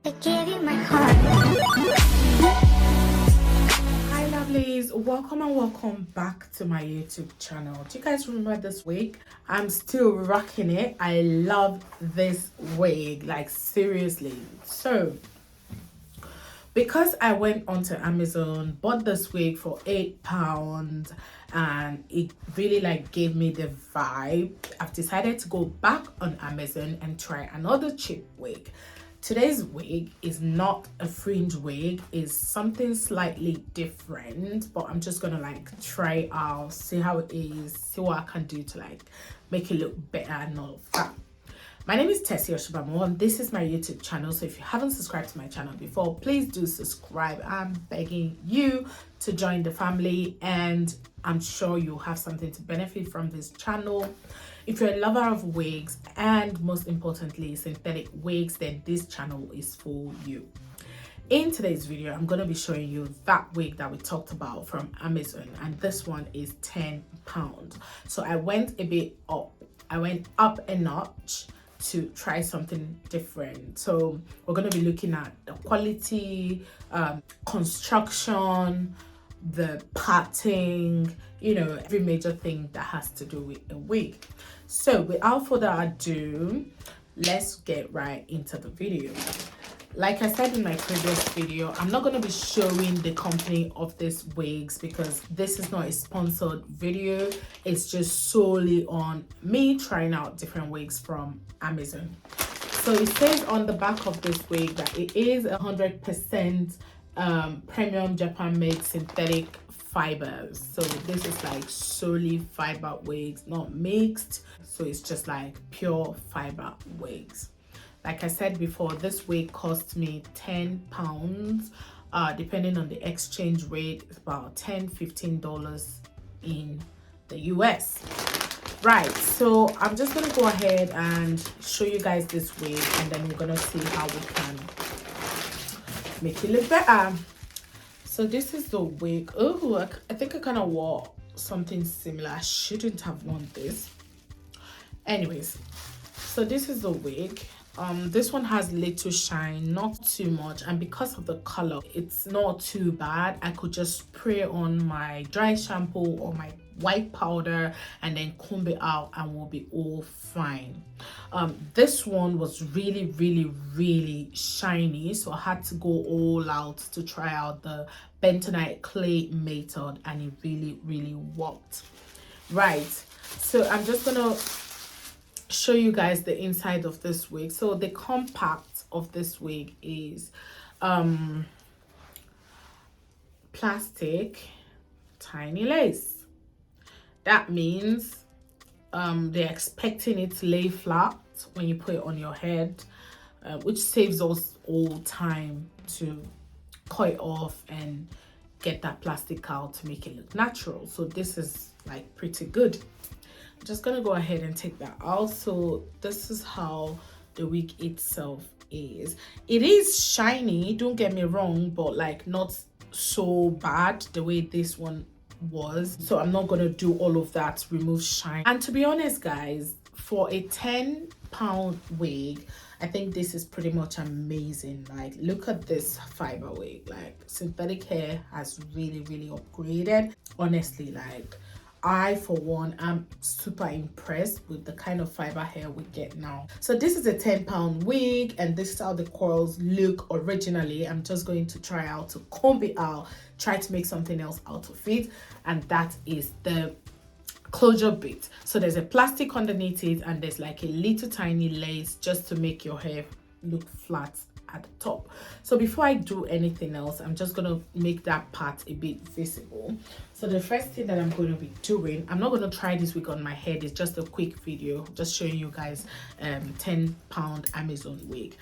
I gave you my heart. Hi lovelies, welcome and welcome back to my YouTube channel. Do you guys remember this wig? I'm still rocking it. I love this wig, like seriously. So because I went onto Amazon, bought this wig for £8, and it really like gave me the vibe, I've decided to go back on Amazon and try another cheap wig. Today's wig is not a fringe wig, is something slightly different, but I'm just gonna like try out, see how it is, see what I can do to like make it look better and all of that. My name is Tessie Oshibamo and this is my YouTube channel. So if you haven't subscribed to my channel before, please do subscribe. I'm begging you to join the family, and I'm sure you'll have something to benefit from this channel. If you're a lover of wigs and most importantly synthetic wigs, then this channel is for you. In today's video, I'm going to be showing you that wig that we talked about from Amazon, and this one is £10. So I went a bit up. I went up a notch to try something different. So we're going to be looking at the quality, construction, the parting, you know, every major thing that has to do with a wig. So without further ado, let's get right into the video. Like I said in my previous video, I'm not going to be showing the company of these wigs because this is not a sponsored video. It's just solely on me trying out different wigs from Amazon. So it says on the back of this wig that it is 100% premium Japan made synthetic fibers. So this is like solely fiber wigs, not mixed. So it's just like pure fiber wigs. Like I said before, this wig cost me £10. Depending on the exchange rate, it's about $10–15 in the US. Right, so I'm just gonna go ahead and show you guys this wig, and then we're gonna see how we can make it look better. So this is the wig. Oh, I think I kind of wore something similar. I shouldn't have worn this. Anyways, so this is the wig. This one has little shine, not too much, and because of the color, it's not too bad. I could just spray on my dry shampoo or my white powder and then comb it out and we'll be all fine. This one was really shiny, so I had to go all out to try out the bentonite clay method, and it really worked. Right, so I'm just gonna show you guys the inside of this wig. So the compact of this wig is plastic tiny lace. That means they're expecting it to lay flat when you put it on your head, which saves us all time to cut it off and get that plastic out to make it look natural. So this is like pretty good. I'm just gonna go ahead and take that out. So this is how the wig itself is. It is shiny, don't get me wrong, but like not so bad the way this one was. So I'm not gonna do all of that, remove shine. And to be honest guys, for a £10 wig, I think this is pretty much amazing. Like, look at this fiber wig. Like, synthetic hair has really upgraded. Honestly, like, I for one am super impressed with the kind of fiber hair we get now. So this is a £10 wig, and this is how the curls look originally. I'm just going to try out to comb it out, try to make something else out of it, and that is the closure bit. So there's a plastic underneath it, and there's like a little tiny lace just to make your hair look flat at the top. So before I do anything else, I'm just gonna make that part a bit visible. So the first thing that I'm going to be doing, I'm not going to try this wig on my head, it's just a quick video just showing you guys £10 Amazon wig.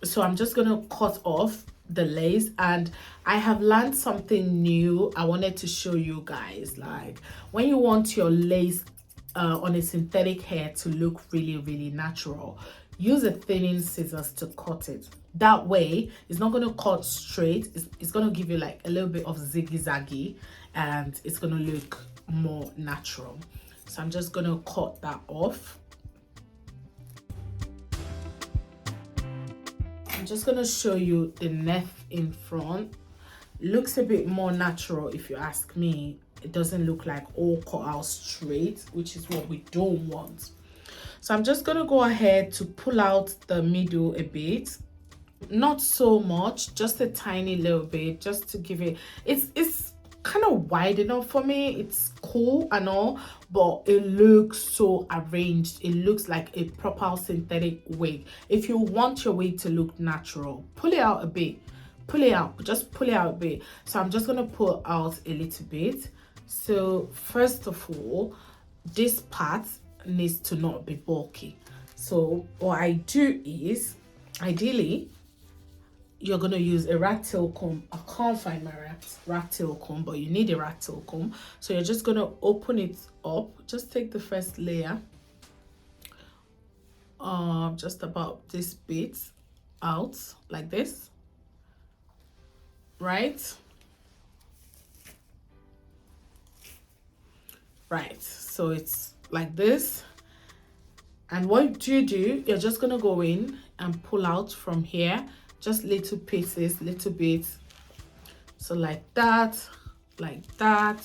So I'm just gonna cut off the lace, and I have learned something new I wanted to show you guys. Like, when you want your lace on a synthetic hair to look really natural, use a thinning scissors to cut it. That way it's not going to cut straight, it's going to give you like a little bit of ziggy and it's going to look more natural. So I'm just going to cut that off. I'm just gonna show you the neck in front. Looks a bit more natural if you ask me. It doesn't look like all cut out straight, which is what we don't want. So I'm just gonna go ahead to pull out the middle a bit, not so much, just a tiny little bit, just to give it, it's kind of wide enough for me. It's cool and all, but it looks so arranged. It looks like a proper synthetic wig. If you want your wig to look natural, pull it out a bit, pull it out, just pull it out a bit. So I'm just gonna pull out a little bit. So first of all, this part needs to not be bulky. So what I do is, ideally, you're going to use a rat tail comb. I can't find my rat tail comb, but you need a rat tail comb. So you're just going to open it up. Just take the first layer, just about this bit out like this, right? So it's like this. And what you do, you're just going to go in and pull out from here, just little pieces, little bits. So like that, like that,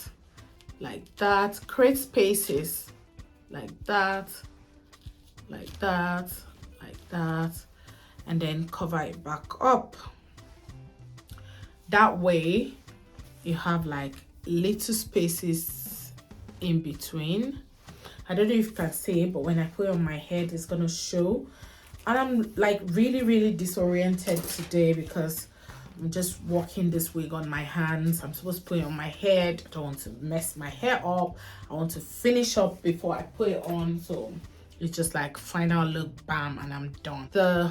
like that. Create spaces like that, like that, like that, and then cover it back up. That way you have like little spaces in between. I don't know if you can see, but when I put it on my head, it's gonna show. And I'm like really disoriented today because I'm just walking this wig on my hands. I'm supposed to put it on my head. I don't want to mess my hair up. I want to finish up before I put it on. So it's just like final look, bam, and I'm done. The,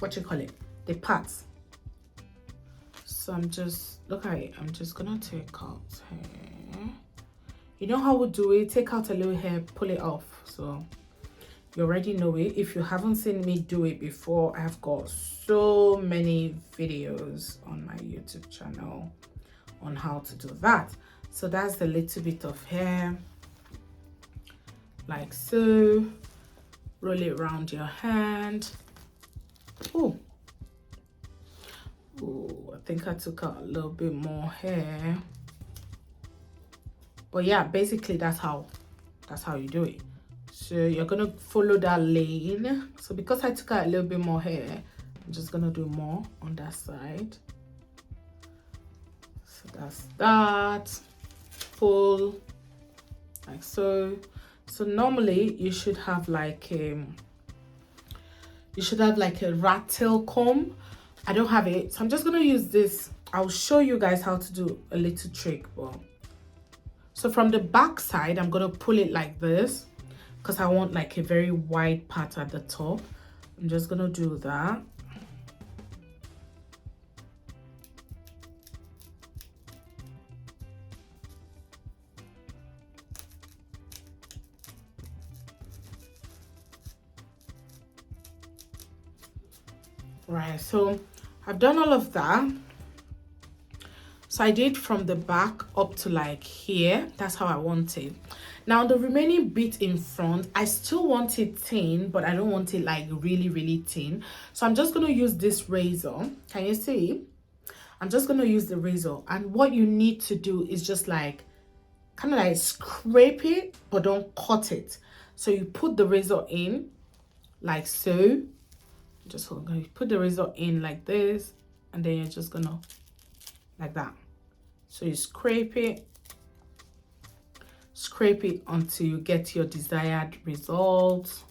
what you call it? The parts. So I'm just, look at it. I'm just gonna take out hair. You know how we do it? Take out a little hair, pull it off. So you already know it. If you haven't seen me do it before, I've got so many videos on my YouTube channel on how to do that. So that's a little bit of hair, like so. Roll it around your hand. Oh, I think I took out a little bit more hair. But yeah, basically that's how you do it. So you're gonna follow that lane. So because I took out a little bit more hair, I'm just gonna do more on that side. So that's that. Pull like so. So normally you should have like a rat tail comb. I don't have it, so I'm just gonna use this. I'll show you guys how to do a little trick. Well, so from the back side, I'm gonna pull it like this because I want like a very wide part at the top. I'm just gonna do that. Right, so I've done all of that. So I did from the back up to like here. That's how I want it. Now the remaining bit in front, I still want it thin, but I don't want it like really thin. So I'm just going to use this razor. Can you see? I'm just going to use the razor. And what you need to do is just like kind of like scrape it, but don't cut it. So you put the razor in like so. Just gonna put the razor in like this, and then you're just gonna like that. So you scrape it until you get your desired result.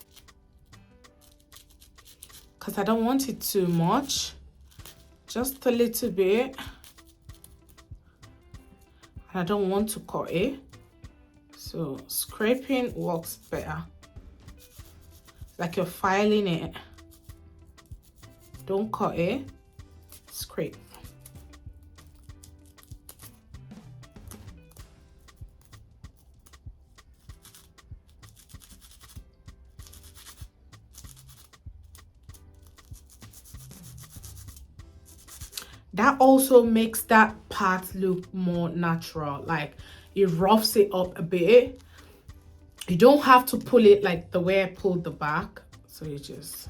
Because I don't want it too much, just a little bit, and I don't want to cut it. So scraping works better, like you're filing it. Don't cut it, scrape. That also makes that part look more natural, like it roughs it up a bit. You don't have to pull it like the way I pulled the back, so you just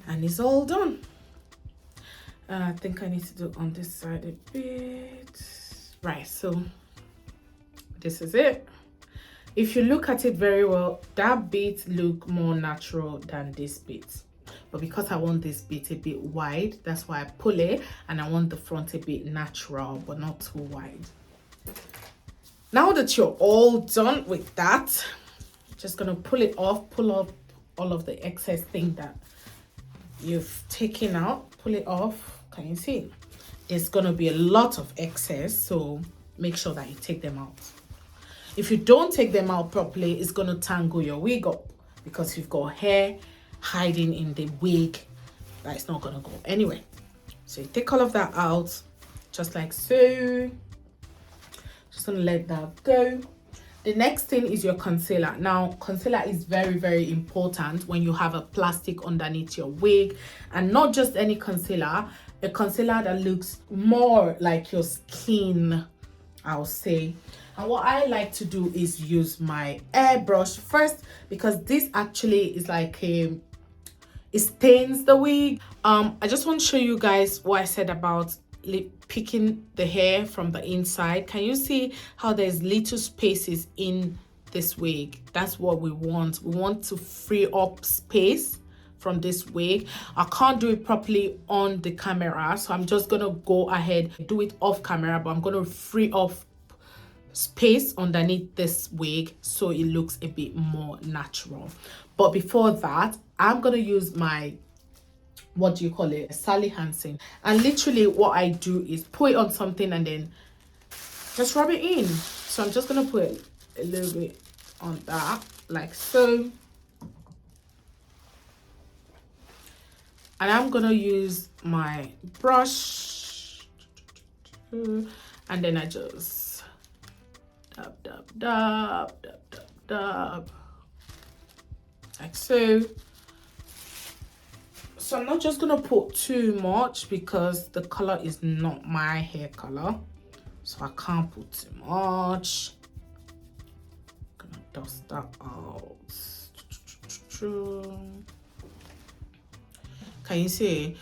And it's all done. I think I need to do on this side a bit. Right, so this is it. If you look at it very well, that bit look more natural than this bit. But because I want this bit a bit wide, that's why I pull it, and I want the front a bit natural, but not too wide. Now that you're all done with that, just gonna pull it off, pull up all of the excess thing that you've taken out, pull it off. Can you see? There's gonna be a lot of excess, so make sure that you take them out. If you don't take them out properly, it's gonna tangle your wig up because you've got hair hiding in the wig that is not gonna go anywhere. So you take all of that out, just like so. Just gonna let that go. The next thing is your concealer. Now, concealer is very, very important when you have a plastic underneath your wig, and not just any concealer, a concealer that looks more like your skin, I'll say. And what I like to do is use my airbrush first, because this actually is like it stains the wig. I just want to show you guys what I said about picking the hair from the inside. Can you see how there's little spaces in this wig? That's what we want. We want to free up space from this wig. I can't do it properly on the camera, so I'm just gonna go ahead and do it off camera, but I'm gonna free up space underneath this wig so it looks a bit more natural. But before that, I'm gonna use my, what do you call it, Sally Hansen, and literally what I do is put it on something and then just rub it in. So I'm just gonna put a little bit on that, like so, and I'm gonna use my brush, and then I just dab dab dab dab dab dab, like so. So I'm not just gonna put too much because the color is not my hair color, so I can't put too much. Gonna dust that out. Can you see?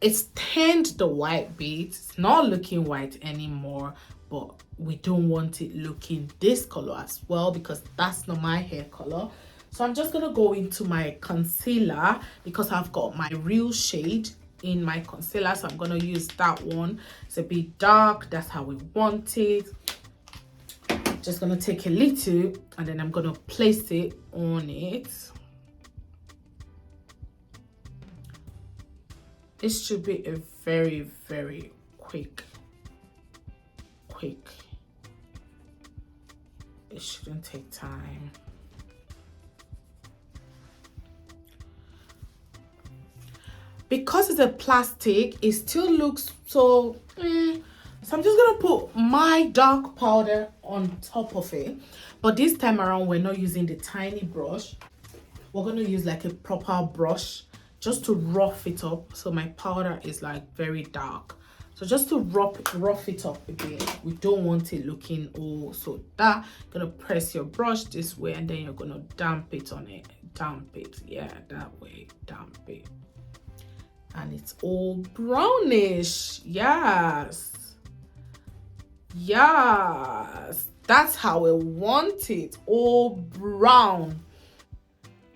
It's tanned the white bit. It's not looking white anymore, but we don't want it looking this color as well because that's not my hair color. So I'm just gonna go into my concealer because I've got my real shade in my concealer, so I'm gonna use that one. It's a bit dark, that's how we want it. Just gonna take a little and then I'm gonna place it on it. This should be a very, very quick. It shouldn't take time. Because it's a plastic, it still looks so so I'm just gonna put my dark powder on top of it, but this time around we're not using the tiny brush. We're gonna use like a proper brush just to rough it up. So my powder is like very dark, so just to rough it up a bit. We don't want it looking all so that. Gonna press your brush this way and then you're gonna damp it on it. Damp it, yeah, that way, damp it. And it's all brownish. Yes, that's how I want it, all brown.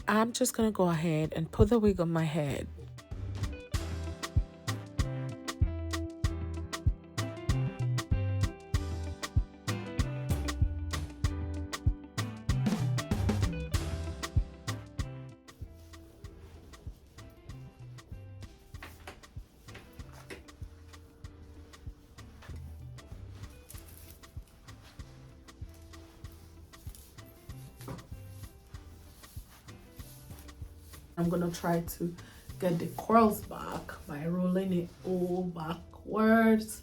I'm just gonna go ahead and put the wig on my head. I'm gonna try to get the curls back by rolling it all backwards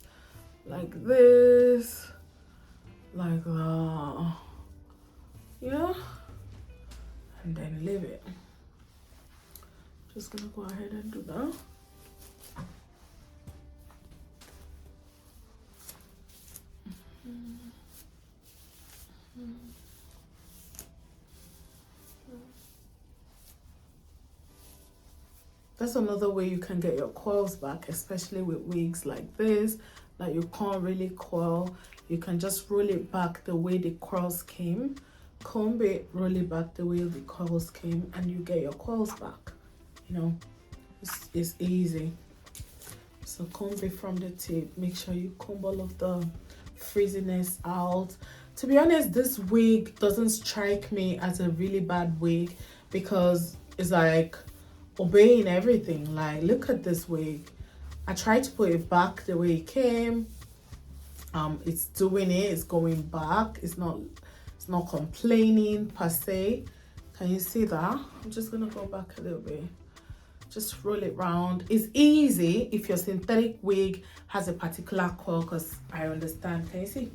like this, like that, yeah, and then leave it. Just gonna go ahead and do that. That's another way you can get your coils back, especially with wigs like this, that you can't really coil. You can just roll it back the way the curls came, comb it, roll it back the way the curls came, and you get your coils back. You know, it's easy. So comb it from the tip. Make sure you comb all of the frizziness out. To be honest, this wig doesn't strike me as a really bad wig because it's like obeying everything. Like, look at this wig. I tried to put it back the way it came. It's doing it. It's going back. It's not complaining per se. Can you see that? I'm just gonna go back a little bit. Just roll it round. It's easy if your synthetic wig has a particular coil, because I understand. Can you see?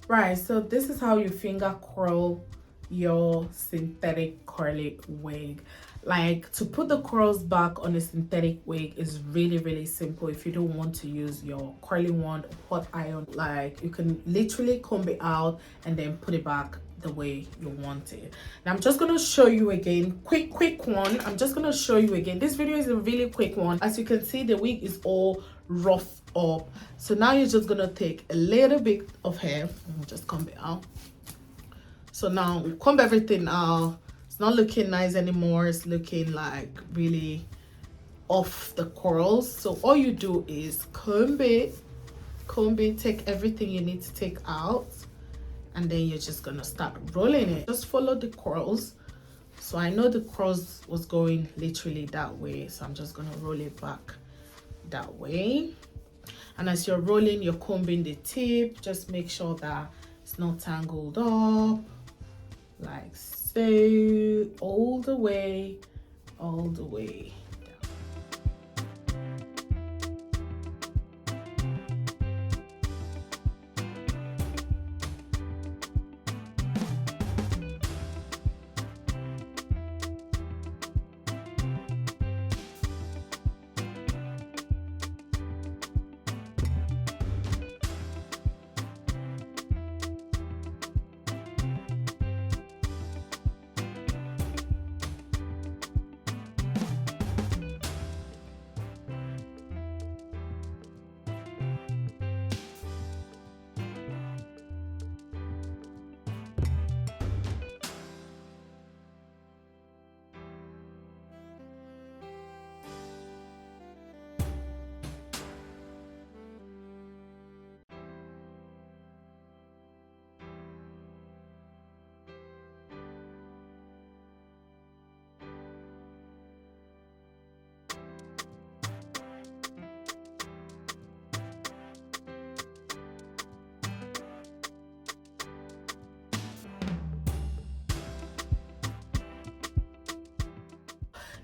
Right, so this is how you finger curl your synthetic curly wig. Like, to put the curls back on a synthetic wig is really simple. If you don't want to use your curling wand or hot iron, like, you can literally comb it out and then put it back the way you want it. Now I'm just gonna show you again, quick one. I'm just gonna show you again. This video is a really quick one. As you can see, the wig is all rough up. So now you're just gonna take a little bit of hair and just comb it out. So now comb everything out. It's not looking nice anymore. It's looking like really off the curls. So all you do is comb it, take everything you need to take out, and then you're just gonna start rolling it. Just follow the curls. So I know the curls was going literally that way, so I'm just gonna roll it back that way. And as you're rolling, you're combing the tip. Just make sure that it's not tangled up, like so, all the way down.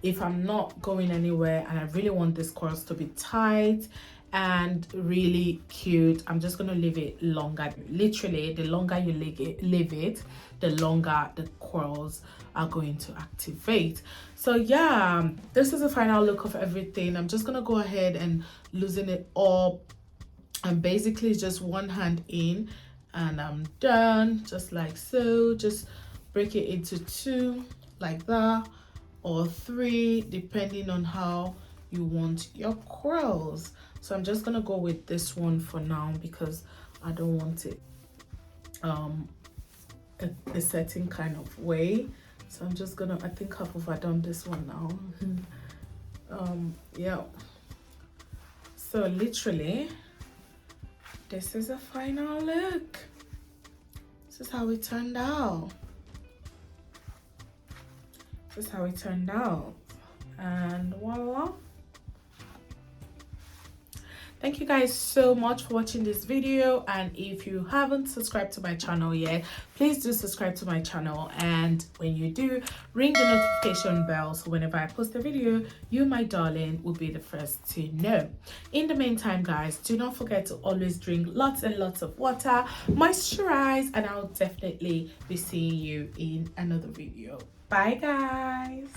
If I'm not going anywhere and I really want this curls to be tight and really cute, I'm just gonna leave it longer. Literally, the longer you leave it, the longer the curls are going to activate. So yeah, this is the final look of everything. I'm just gonna go ahead and loosen it up, and basically just one hand in and I'm done, just like so. Just break it into two like that, or three, depending on how you want your curls. So I'm just gonna go with this one for now because I don't want it a certain kind of way. So I'm just gonna, I think I've overdone this one now. Yeah, so literally this is a final look. This is how it turned out. This is how it turned out, and voila. Thank you guys so much for watching this video, and if you haven't subscribed to my channel yet, please do subscribe to my channel, and when you do, ring the notification bell so whenever I post a video, you, my darling, will be the first to know. In the meantime, guys, do not forget to always drink lots and lots of water, moisturize, and I'll definitely be seeing you in another video. Bye guys.